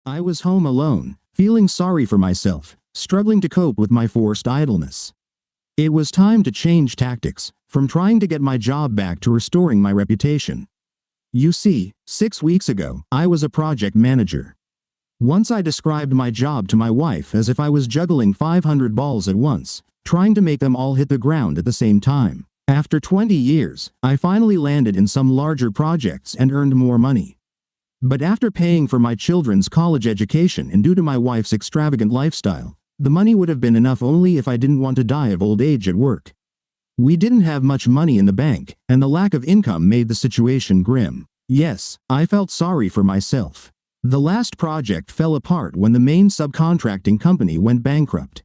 I was home alone, feeling sorry for myself, struggling to cope with my forced idleness. It was time to change tactics, from trying to get my job back to restoring my reputation. You see, 6 weeks ago, I was a project manager. Once I described my job to my wife as if I was juggling 500 balls at once, trying to make them all hit the ground at the same time. After 20 years, I finally landed in some larger projects and earned more money. But after paying for my children's college education and due to my wife's extravagant lifestyle, the money would have been enough only if I didn't want to die of old age at work. We didn't have much money in the bank, and the lack of income made the situation grim. Yes, I felt sorry for myself. The last project fell apart when the main subcontracting company went bankrupt.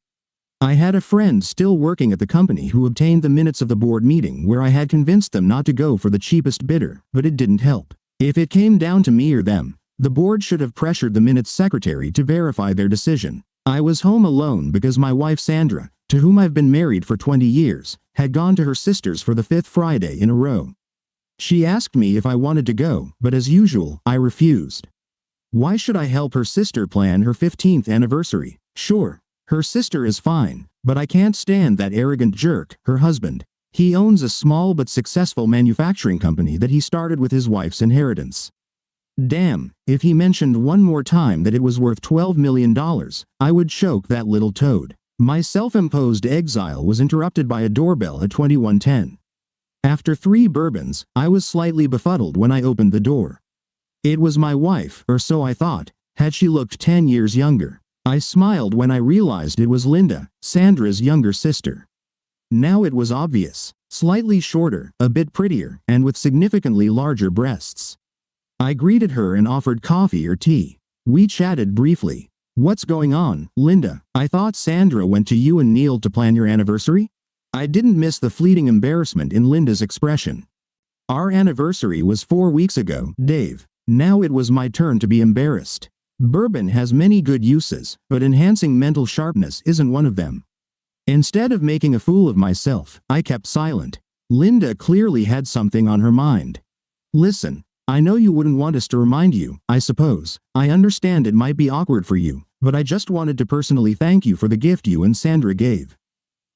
I had a friend still working at the company who obtained the minutes of the board meeting where I had convinced them not to go for the cheapest bidder, but it didn't help. If it came down to me or them, the board should have pressured the minutes secretary to verify their decision. I was home alone because my wife Sandra, to whom I've been married for 20 years, had gone to her sister's for the 5th Friday in a row. She asked me if I wanted to go, but as usual, I refused. Why should I help her sister plan her 15th anniversary? Sure, her sister is fine, but I can't stand that arrogant jerk, her husband. He owns a small but successful manufacturing company that he started with his wife's inheritance. Damn, if he mentioned one more time that it was worth $12 million, I would choke that little toad. My self-imposed exile was interrupted by a doorbell at 2110. After 3 bourbons, I was slightly befuddled when I opened the door. It was my wife, or so I thought. Had she looked 10 years younger? I smiled when I realized it was Linda, Sandra's younger sister. Now it was obvious. Slightly shorter, a bit prettier, and with significantly larger breasts. I greeted her and offered coffee or tea. We chatted briefly. What's going on, Linda? I thought Sandra went to you and Neil to plan your anniversary? I didn't miss the fleeting embarrassment in Linda's expression. Our anniversary was 4 weeks ago, Dave. Now it was my turn to be embarrassed. Bourbon has many good uses, but enhancing mental sharpness isn't one of them. Instead of making a fool of myself, I kept silent. Linda clearly had something on her mind. Listen, I know you wouldn't want us to remind you, I suppose. I understand it might be awkward for you, but I just wanted to personally thank you for the gift you and Sandra gave.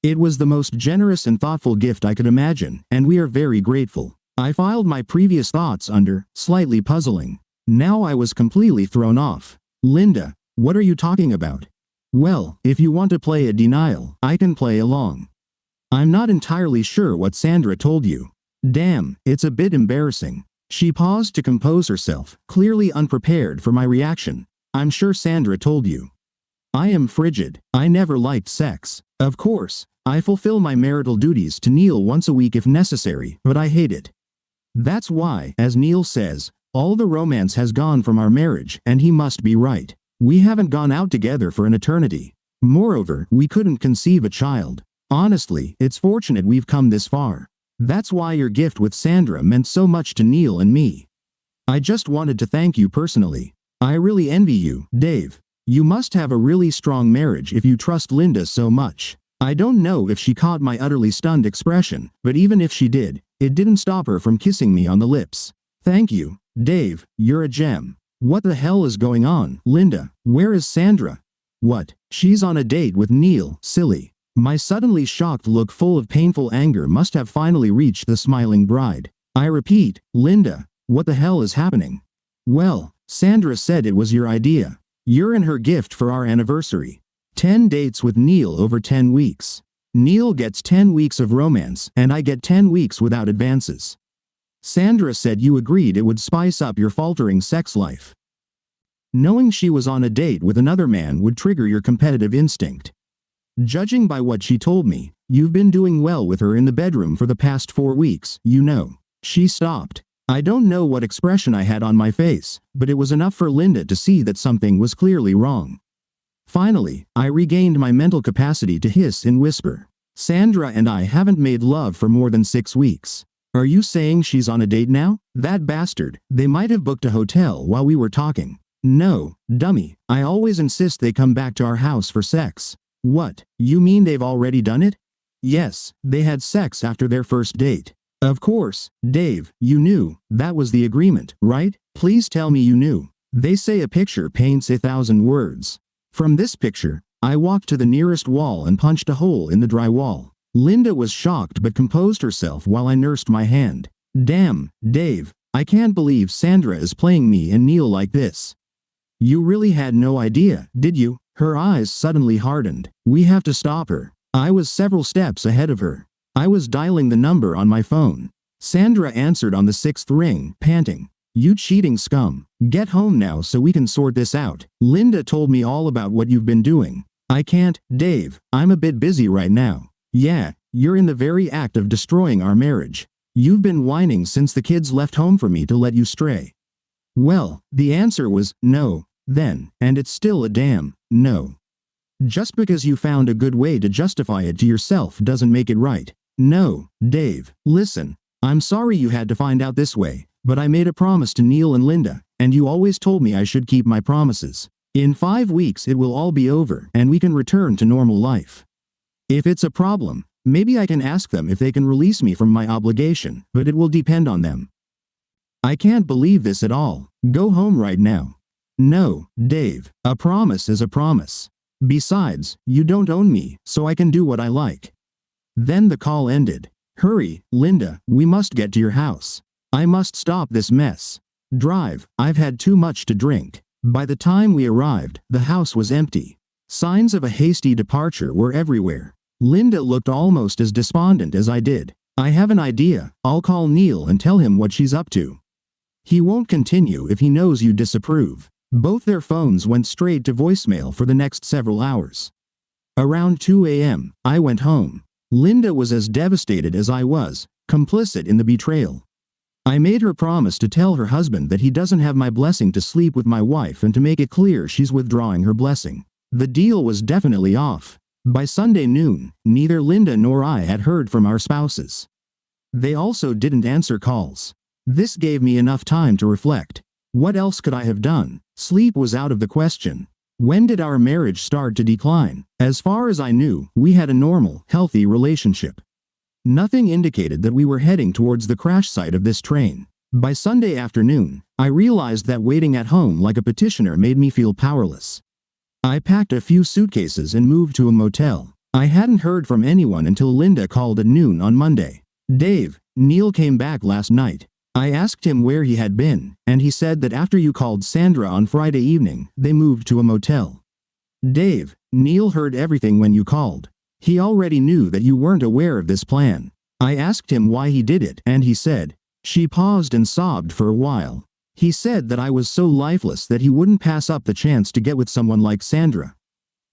It was the most generous and thoughtful gift I could imagine, and we are very grateful. I filed my previous thoughts under slightly puzzling. Now I was completely thrown off. Linda, what are you talking about? Well, if you want to play a denial, I can play along. I'm not entirely sure what Sandra told you. Damn, it's a bit embarrassing. She paused to compose herself, clearly unprepared for my reaction. I'm sure Sandra told you. I am frigid. I never liked sex. Of course, I fulfill my marital duties to Neil once a week if necessary, but I hate it. That's why, as Neil says, all the romance has gone from our marriage, and he must be right. We haven't gone out together for an eternity. Moreover, we couldn't conceive a child. Honestly, it's fortunate we've come this far. That's why your gift with Sandra meant so much to Neil and me. I just wanted to thank you personally. I really envy you, Dave. You must have a really strong marriage if you trust Linda so much. I don't know if she caught my utterly stunned expression, but even if she did, it didn't stop her from kissing me on the lips. Thank you, Dave, you're a gem. What the hell is going on, Linda? Where is Sandra? What? She's on a date with Neil, silly. My suddenly shocked look full of painful anger must have finally reached the smiling bride. I repeat, Linda, what the hell is happening? Well, Sandra said it was your idea. You're in her gift for our anniversary. 10 dates with Neil over 10 weeks. Neil gets 10 weeks of romance, and I get 10 weeks without advances. Sandra said you agreed it would spice up your faltering sex life. Knowing she was on a date with another man would trigger your competitive instinct. Judging by what she told me, you've been doing well with her in the bedroom for the past 4 weeks, you know. She stopped. I don't know what expression I had on my face, but it was enough for Linda to see that something was clearly wrong. Finally, I regained my mental capacity to hiss and whisper. Sandra and I haven't made love for more than 6 weeks. Are you saying she's on a date now? That bastard, they might have booked a hotel while we were talking. No, dummy, I always insist they come back to our house for sex. What, you mean they've already done it? Yes, they had sex after their first date. Of course, Dave, you knew, that was the agreement, right? Please tell me you knew. They say a picture paints 1,000 words. From this picture, I walked to the nearest wall and punched a hole in the drywall. Linda was shocked but composed herself while I nursed my hand. Damn, Dave, I can't believe Sandra is playing me and Neil like this. You really had no idea, did you? Her eyes suddenly hardened. We have to stop her. I was several steps ahead of her. I was dialing the number on my phone. Sandra answered on the 6th ring, panting. You cheating scum. Get home now so we can sort this out. Linda told me all about what you've been doing. I can't, Dave. I'm a bit busy right now. Yeah, you're in the very act of destroying our marriage. You've been whining since the kids left home for me to let you stray. Well, the answer was no, then, and it's still a damn no. Just because you found a good way to justify it to yourself doesn't make it right. No, Dave, listen. I'm sorry you had to find out this way, but I made a promise to Neil and Linda, and you always told me I should keep my promises. In 5 weeks it will all be over and we can return to normal life. If it's a problem, maybe I can ask them if they can release me from my obligation, but it will depend on them. I can't believe this at all. Go home right now. No, Dave, a promise is a promise. Besides, you don't own me, so I can do what I like. Then the call ended. Hurry, Linda, we must get to your house. I must stop this mess. Drive, I've had too much to drink. By the time we arrived, the house was empty. Signs of a hasty departure were everywhere. Linda looked almost as despondent as I did. I have an idea. I'll call Neil and tell him what she's up to. He won't continue if he knows you disapprove. Both their phones went straight to voicemail for the next several hours. Around 2 a.m., I went home. Linda was as devastated as I was, complicit in the betrayal. I made her promise to tell her husband that he doesn't have my blessing to sleep with my wife and to make it clear she's withdrawing her blessing. The deal was definitely off. By Sunday noon, neither Linda nor I had heard from our spouses. They also didn't answer calls. This gave me enough time to reflect. What else could I have done? Sleep was out of the question. When did our marriage start to decline? As far as I knew, we had a normal, healthy relationship. Nothing indicated that we were heading towards the crash site of this train. By Sunday afternoon, I realized that waiting at home like a petitioner made me feel powerless. I packed a few suitcases and moved to a motel. I hadn't heard from anyone until Linda called at noon on Monday. Dave, Neil came back last night. I asked him where he had been, and he said that after you called Sandra on Friday evening, they moved to a motel. Dave, Neil heard everything when you called. He already knew that you weren't aware of this plan. I asked him why he did it, and he said. She paused and sobbed for a while. He said that I was so lifeless that he wouldn't pass up the chance to get with someone like Sandra.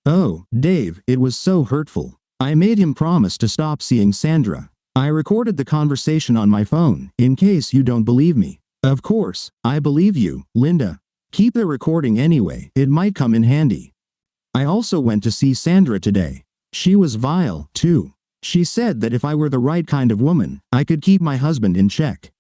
Oh, Dave, it was so hurtful. I made him promise to stop seeing Sandra. I recorded the conversation on my phone, in case you don't believe me. Of course, I believe you, Linda. Keep the recording anyway, it might come in handy. I also went to see Sandra today. She was vile, too. She said that if I were the right kind of woman, I could keep my husband in check.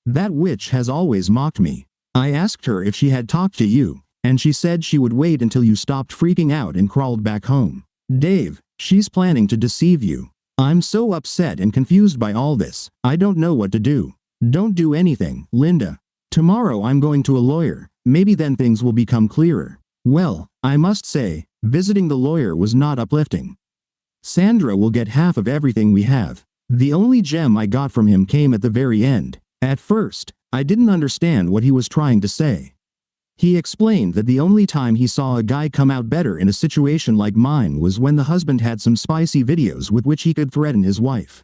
That witch has always mocked me. I asked her if she had talked to you, and she said she would wait until you stopped freaking out and crawled back home. Dave, she's planning to deceive you. I'm so upset and confused by all this, I don't know what to do. Don't do anything, Linda. Tomorrow I'm going to a lawyer, maybe then things will become clearer. Well, I must say, visiting the lawyer was not uplifting. Sandra will get half of everything we have. The only gem I got from him came at the very end. At first, I didn't understand what he was trying to say. He explained that the only time he saw a guy come out better in a situation like mine was when the husband had some spicy videos with which he could threaten his wife.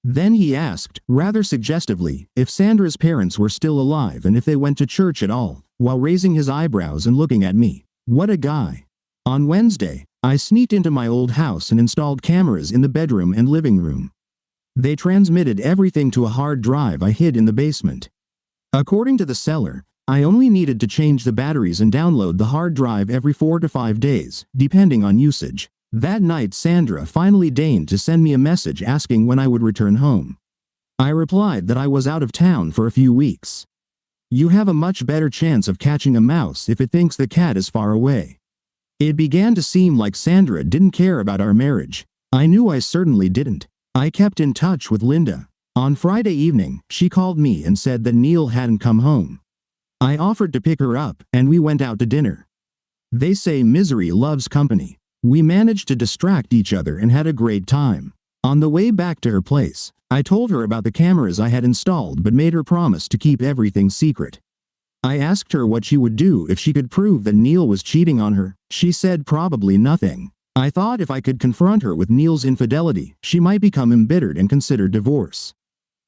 Then he asked, rather suggestively, if Sandra's parents were still alive and if they went to church at all, while raising his eyebrows and looking at me. What a guy. On Wednesday, I sneaked into my old house and installed cameras in the bedroom and living room. They transmitted everything to a hard drive I hid in the basement. According to the seller, I only needed to change the batteries and download the hard drive every 4 to 5 days, depending on usage. That night Sandra finally deigned to send me a message asking when I would return home. I replied that I was out of town for a few weeks. You have a much better chance of catching a mouse if it thinks the cat is far away. It began to seem like Sandra didn't care about our marriage. I knew I certainly didn't. I kept in touch with Linda. On Friday evening, she called me and said that Neil hadn't come home. I offered to pick her up, and we went out to dinner. They say misery loves company. We managed to distract each other and had a great time. On the way back to her place, I told her about the cameras I had installed but made her promise to keep everything secret. I asked her what she would do if she could prove that Neil was cheating on her. She said probably nothing. I thought if I could confront her with Neil's infidelity, she might become embittered and consider divorce.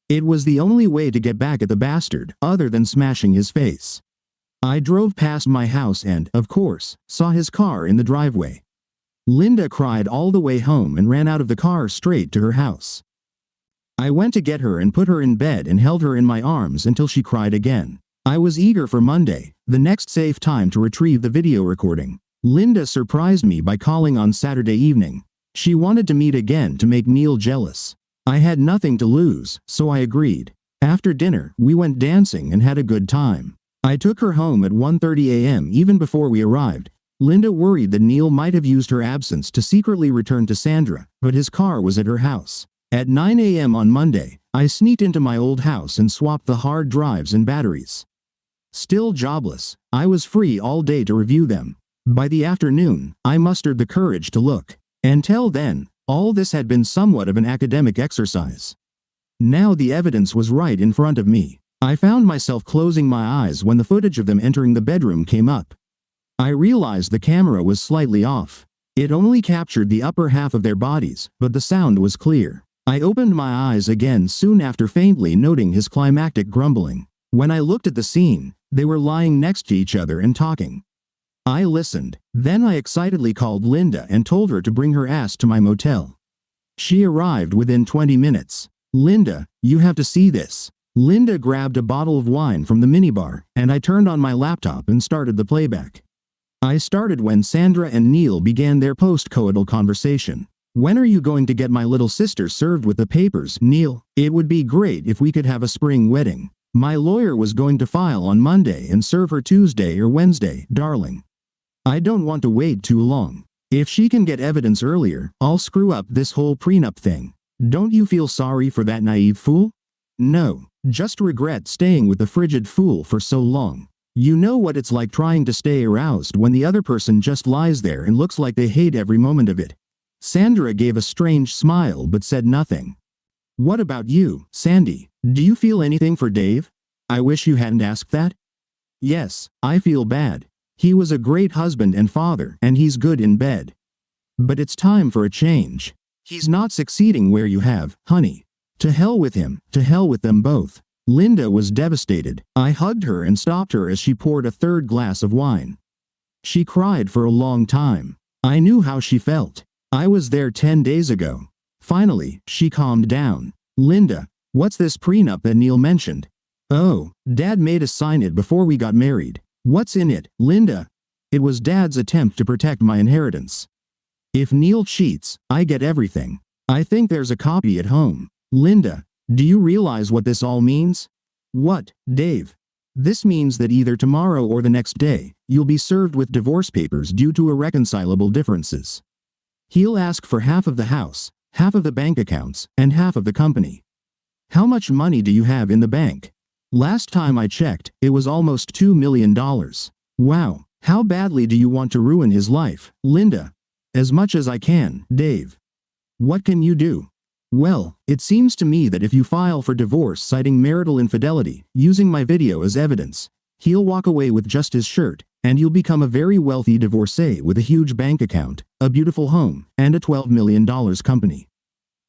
It was the only way to get back at the bastard, other than smashing his face. I drove past my house and, of course, saw his car in the driveway. Linda cried all the way home and ran out of the car straight to her house. I went to get her and put her in bed and held her in my arms until she cried again. I was eager for Monday, the next safe time to retrieve the video recording. Linda surprised me by calling on Saturday evening. She wanted to meet again to make Neil jealous. I had nothing to lose, so I agreed. After dinner, we went dancing and had a good time. I took her home at 1:30 a.m. even before we arrived. Linda worried that Neil might have used her absence to secretly return to Sandra, but his car was at her house. At 9 a.m. on Monday, I sneaked into my old house and swapped the hard drives and batteries. Still jobless, I was free all day to review them. By the afternoon, I mustered the courage to look. Until then, all this had been somewhat of an academic exercise. Now the evidence was right in front of me. I found myself closing my eyes when the footage of them entering the bedroom came up. I realized the camera was slightly off. It only captured the upper half of their bodies, but the sound was clear. I opened my eyes again soon after, faintly noting his climactic grumbling. When I looked at the scene, they were lying next to each other and talking. I listened. Then I excitedly called Linda and told her to bring her ass to my motel. She arrived within 20 minutes. Linda, you have to see this. Linda grabbed a bottle of wine from the minibar, and I turned on my laptop and started the playback. I started when Sandra and Neil began their post-coital conversation. When are you going to get my little sister served with the papers, Neil? It would be great if we could have a spring wedding. My lawyer was going to file on Monday and serve her Tuesday or Wednesday, darling. I don't want to wait too long. If she can get evidence earlier, I'll screw up this whole prenup thing. Don't you feel sorry for that naive fool? No, just regret staying with the frigid fool for so long. You know what it's like trying to stay aroused when the other person just lies there and looks like they hate every moment of it. Sandra gave a strange smile but said nothing. What about you, Sandy? Do you feel anything for Dave? I wish you hadn't asked that. Yes, I feel bad. He was a great husband and father, and he's good in bed. But it's time for a change. He's not succeeding where you have, honey. To hell with him, to hell with them both. Linda was devastated. I hugged her and stopped her as she poured a third glass of wine. She cried for a long time. I knew how she felt. I was there 10 days ago. Finally, she calmed down. Linda, what's this prenup that Neil mentioned? Oh, Dad made us sign it before we got married. What's in it, Linda? It was Dad's attempt to protect my inheritance. If Neil cheats, I get everything. I think there's a copy at home. Linda, do you realize what this all means? What, Dave? This means that either tomorrow or the next day, you'll be served with divorce papers due to irreconcilable differences. He'll ask for half of the house, half of the bank accounts, and half of the company. How much money do you have in the bank? Last time I checked, it was almost $2 million. Wow, how badly do you want to ruin his life, Linda? As much as I can, Dave. What can you do? Well, it seems to me that if you file for divorce citing marital infidelity, using my video as evidence, he'll walk away with just his shirt, and you'll become a very wealthy divorcee with a huge bank account, a beautiful home, and a $12 million company.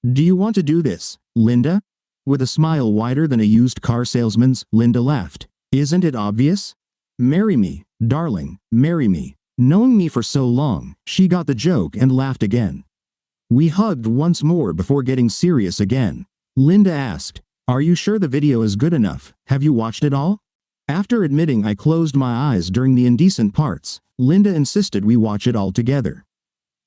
Do you want to do this, Linda? With a smile wider than a used car salesman's, Linda laughed. Isn't it obvious? Marry me, darling, marry me. Knowing me for so long, she got the joke and laughed again. We hugged once more before getting serious again. Linda asked, "Are you sure the video is good enough? Have you watched it all?" After admitting I closed my eyes during the indecent parts, Linda insisted we watch it all together.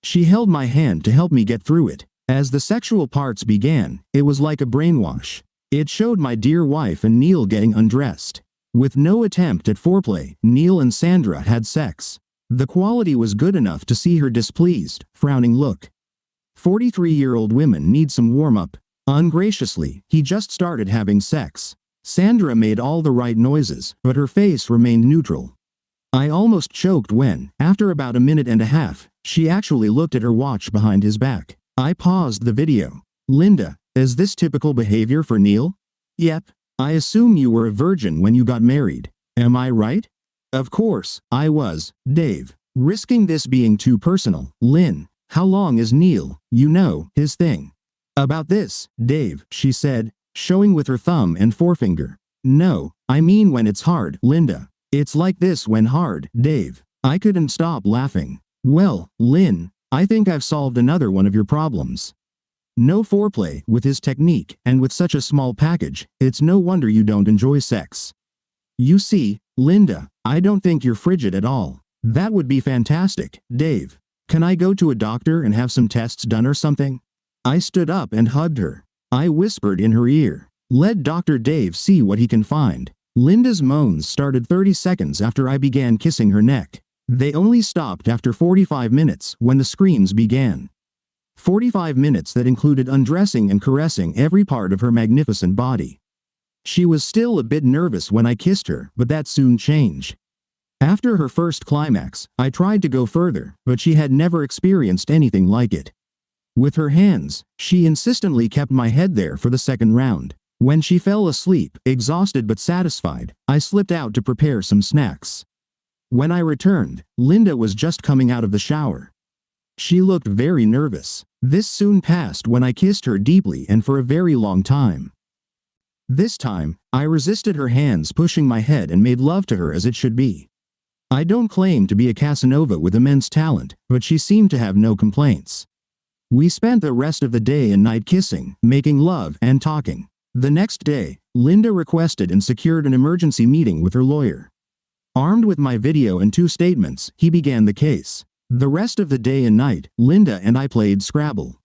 She held my hand to help me get through it. As the sexual parts began, it was like a brainwash. It showed my dear wife and Neil getting undressed. With no attempt at foreplay, Neil and Sandra had sex. The quality was good enough to see her displeased, frowning look. 43-year-old women need some warm-up. Ungraciously, he just started having sex. Sandra made all the right noises, but her face remained neutral. I almost choked when, after about a minute and a half, she actually looked at her watch behind his back. I paused the video. Linda, is this typical behavior for Neil? Yep. I assume you were a virgin when you got married. Am I right? Of course, I was, Dave. Risking this being too personal, Lynn, how long is Neil, his thing? About this, Dave, she said, showing with her thumb and forefinger. No, I mean when it's hard, Linda. It's like this when hard, Dave. I couldn't stop laughing. Well, Lynn, I think I've solved another one of your problems. No foreplay with his technique, and with such a small package, it's no wonder you don't enjoy sex. You see, Linda, I don't think you're frigid at all. That would be fantastic, Dave. Can I go to a doctor and have some tests done or something? I stood up and hugged her. I whispered in her ear. Let Dr. Dave see what he can find. Linda's moans started 30 seconds after I began kissing her neck. They only stopped after 45 minutes when the screams began. 45 minutes that included undressing and caressing every part of her magnificent body. She was still a bit nervous when I kissed her, but that soon changed. After her first climax, I tried to go further, but she had never experienced anything like it. With her hands, she insistently kept my head there for the second round. When she fell asleep, exhausted but satisfied, I slipped out to prepare some snacks. When I returned, Linda was just coming out of the shower. She looked very nervous. This soon passed when I kissed her deeply and for a very long time. This time, I resisted her hands pushing my head and made love to her as it should be. I don't claim to be a Casanova with immense talent, but she seemed to have no complaints. We spent the rest of the day and night kissing, making love, and talking. The next day, Linda requested and secured an emergency meeting with her lawyer. Armed with my video and 2 statements, he began the case. The rest of the day and night, Linda and I played Scrabble.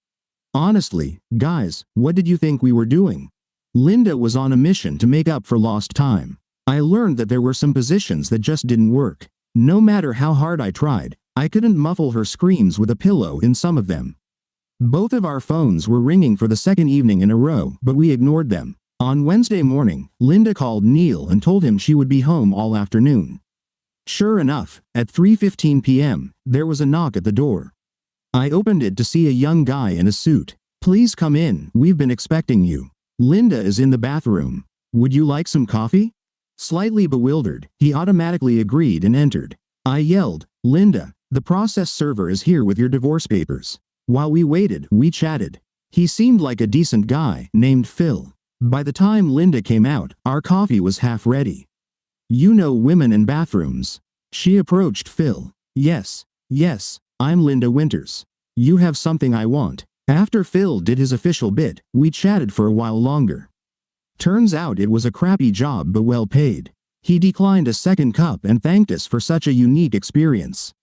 Honestly, guys, what did you think we were doing? Linda was on a mission to make up for lost time. I learned that there were some positions that just didn't work. No matter how hard I tried, I couldn't muffle her screams with a pillow in some of them. Both of our phones were ringing for the second evening in a row, but we ignored them. On Wednesday morning, Linda called Neil and told him she would be home all afternoon. Sure enough, at 3:15 p.m., there was a knock at the door. I opened it to see a young guy in a suit. Please come in, we've been expecting you. Linda is in the bathroom. Would you like some coffee? Slightly bewildered, he automatically agreed and entered. I yelled, Linda, the process server is here with your divorce papers. While we waited, we chatted. He seemed like a decent guy, named Phil. By the time Linda came out, our coffee was half ready. You know women in bathrooms. She approached Phil. Yes, I'm Linda Winters. You have something I want. After Phil did his official bit, we chatted for a while longer. Turns out it was a crappy job but well paid. He declined a second cup and thanked us for such a unique experience.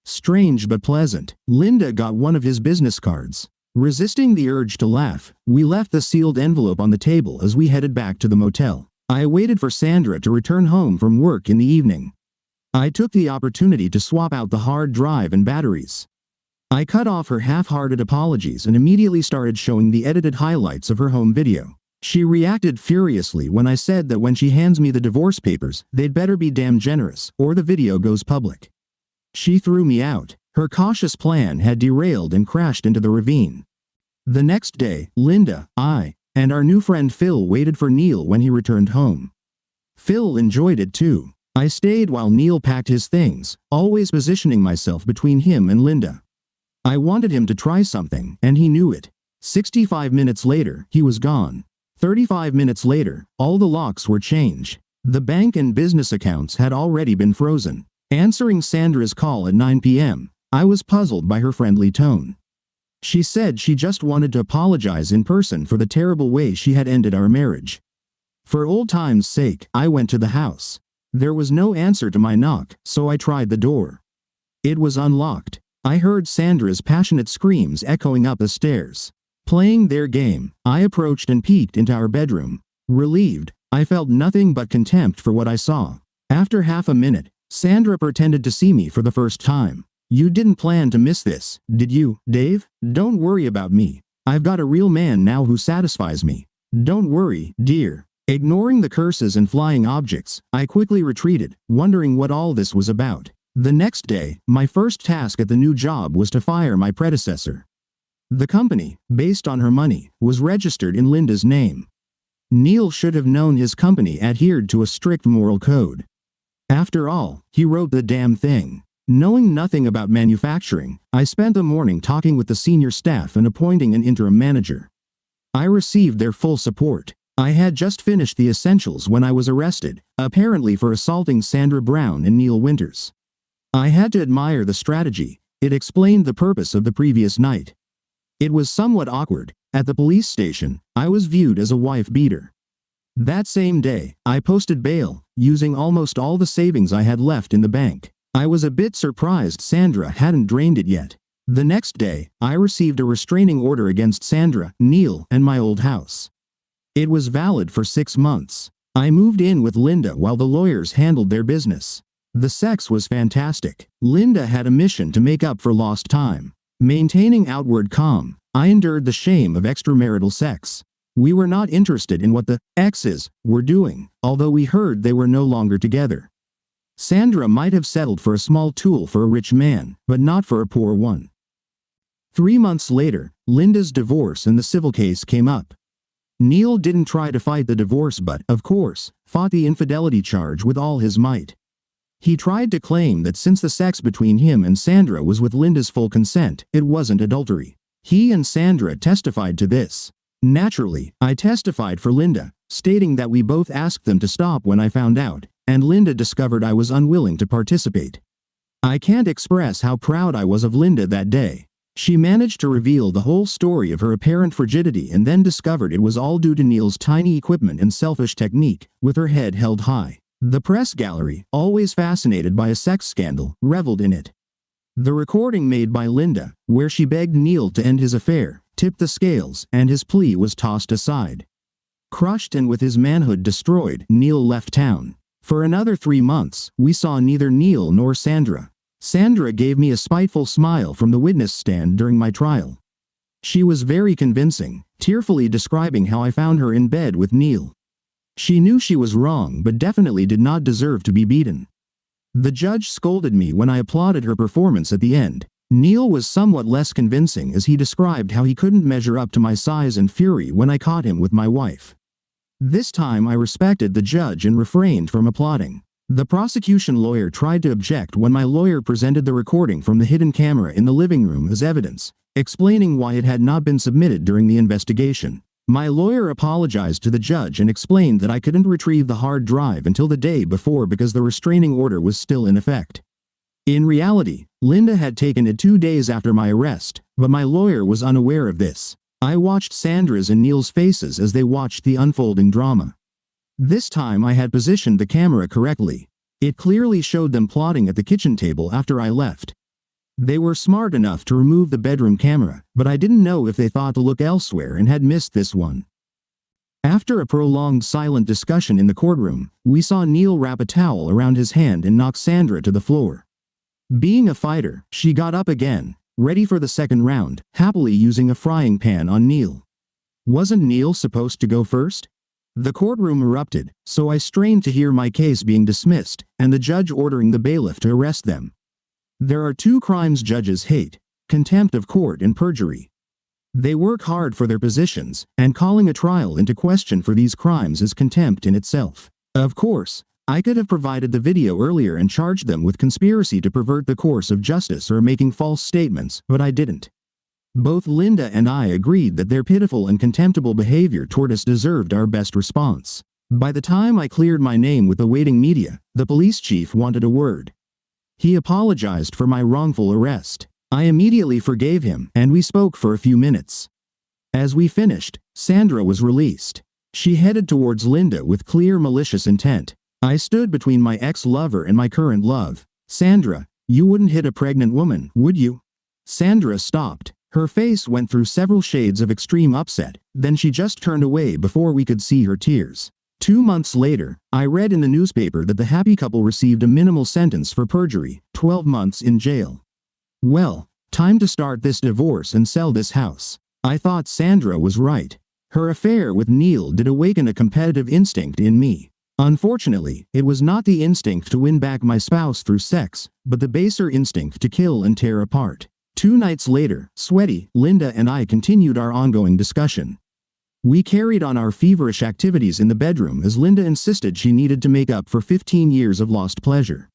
Strange but pleasant, Linda got one of his business cards. Resisting the urge to laugh, we left the sealed envelope on the table as we headed back to the motel. I waited for Sandra to return home from work in the evening. I took the opportunity to swap out the hard drive and batteries. I cut off her half-hearted apologies and immediately started showing the edited highlights of her home video. She reacted furiously when I said that when she hands me the divorce papers, they'd better be damn generous, or the video goes public. She threw me out. Her cautious plan had derailed and crashed into the ravine. The next day, Linda, I, and our new friend Phil waited for Neil when he returned home. Phil enjoyed it too. I stayed while Neil packed his things, always positioning myself between him and Linda. I wanted him to try something, and he knew it. 65 minutes later, he was gone. 35 minutes later, all the locks were changed. The bank and business accounts had already been frozen. Answering Sandra's call at 9 p.m., I was puzzled by her friendly tone. She said she just wanted to apologize in person for the terrible way she had ended our marriage. For old time's sake, I went to the house. There was no answer to my knock, so I tried the door. It was unlocked. I heard Sandra's passionate screams echoing up the stairs. Playing their game, I approached and peeked into our bedroom. Relieved, I felt nothing but contempt for what I saw. After half a minute, Sandra pretended to see me for the first time. You didn't plan to miss this, did you, Dave? Don't worry about me. I've got a real man now who satisfies me. Don't worry, dear. Ignoring the curses and flying objects, I quickly retreated, wondering what all this was about. The next day, my first task at the new job was to fire my predecessor. The company, based on her money, was registered in Linda's name. Neil should have known his company adhered to a strict moral code. After all, he wrote the damn thing. Knowing nothing about manufacturing, I spent the morning talking with the senior staff and appointing an interim manager. I received their full support. I had just finished the essentials when I was arrested, apparently for assaulting Sandra Brown and Neil Winters. I had to admire the strategy. It explained the purpose of the previous night. It was somewhat awkward. At the police station, I was viewed as a wife beater. That same day, I posted bail, using almost all the savings I had left in the bank. I was a bit surprised Sandra hadn't drained it yet. The next day, I received a restraining order against Sandra, Neil, and my old house. It was valid for 6 months. I moved in with Linda while the lawyers handled their business. The sex was fantastic. Linda had a mission to make up for lost time. Maintaining outward calm, I endured the shame of extramarital sex. We were not interested in what the exes were doing, although we heard they were no longer together. Sandra might have settled for a small tool for a rich man, but not for a poor one. 3 months later, Linda's divorce and the civil case came up. Neil didn't try to fight the divorce but, of course, fought the infidelity charge with all his might. He tried to claim that since the sex between him and Sandra was with Linda's full consent, it wasn't adultery. He and Sandra testified to this. Naturally, I testified for Linda, stating that we both asked them to stop when I found out, and Linda discovered I was unwilling to participate. I can't express how proud I was of Linda that day. She managed to reveal the whole story of her apparent frigidity and then discovered it was all due to Neil's tiny equipment and selfish technique, with her head held high. The press gallery, always fascinated by a sex scandal, reveled in it. The recording made by Linda, where she begged Neil to end his affair, tipped the scales, and his plea was tossed aside. Crushed and with his manhood destroyed, Neil left town. For another 3 months, we saw neither Neil nor Sandra. Sandra gave me a spiteful smile from the witness stand during my trial. She was very convincing, tearfully describing how I found her in bed with Neil. She knew she was wrong but definitely did not deserve to be beaten. The judge scolded me when I applauded her performance at the end. Neil was somewhat less convincing as he described how he couldn't measure up to my size and fury when I caught him with my wife. This time I respected the judge and refrained from applauding. The prosecution lawyer tried to object when my lawyer presented the recording from the hidden camera in the living room as evidence, explaining why it had not been submitted during the investigation. My lawyer apologized to the judge and explained that I couldn't retrieve the hard drive until the day before because the restraining order was still in effect. In reality, Linda had taken it 2 days after my arrest, but my lawyer was unaware of this. I watched Sandra's and Neil's faces as they watched the unfolding drama. This time I had positioned the camera correctly. It clearly showed them plotting at the kitchen table after I left. They were smart enough to remove the bedroom camera, but I didn't know if they thought to look elsewhere and had missed this one. After a prolonged silent discussion in the courtroom, we saw Neil wrap a towel around his hand and knock Sandra to the floor. Being a fighter, she got up again, ready for the second round, happily using a frying pan on Neil. Wasn't Neil supposed to go first? The courtroom erupted, so I strained to hear my case being dismissed, and the judge ordering the bailiff to arrest them. There are 2 crimes judges hate: contempt of court and perjury. They work hard for their positions, and calling a trial into question for these crimes is contempt in itself. Of course, I could have provided the video earlier and charged them with conspiracy to pervert the course of justice or making false statements, but I didn't. Both Linda and I agreed that their pitiful and contemptible behavior toward us deserved our best response. By the time I cleared my name with the waiting media, the police chief wanted a word. He apologized for my wrongful arrest. I immediately forgave him, and we spoke for a few minutes. As we finished, Sandra was released. She headed towards Linda with clear malicious intent. I stood between my ex-lover and my current love. "Sandra, you wouldn't hit a pregnant woman, would you?" Sandra stopped. Her face went through several shades of extreme upset, then she just turned away before we could see her tears. 2 months later, I read in the newspaper that the happy couple received a minimal sentence for perjury, 12 months in jail. Well, time to start this divorce and sell this house. I thought Sandra was right. Her affair with Neil did awaken a competitive instinct in me. Unfortunately, it was not the instinct to win back my spouse through sex, but the baser instinct to kill and tear apart. 2 nights later, sweaty, Linda and I continued our ongoing discussion. We carried on our feverish activities in the bedroom as Linda insisted she needed to make up for 15 years of lost pleasure.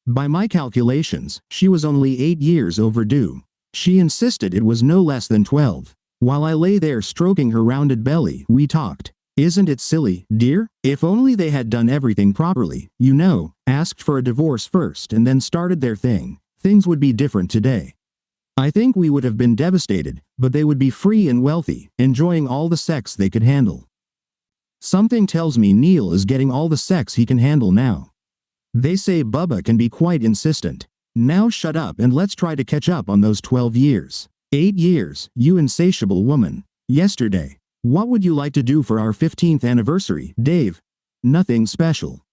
By my calculations, she was only 8 years overdue. She insisted it was no less than 12. While I lay there stroking her rounded belly, we talked. Isn't it silly, dear? If only they had done everything properly, asked for a divorce first and then started their thing, things would be different today. I think we would have been devastated, but they would be free and wealthy, enjoying all the sex they could handle. Something tells me Neil is getting all the sex he can handle now. They say Bubba can be quite insistent. Now shut up and let's try to catch up on those 12 years. 8 years, you insatiable woman. Yesterday. What would you like to do for our 15th anniversary, Dave? Nothing special.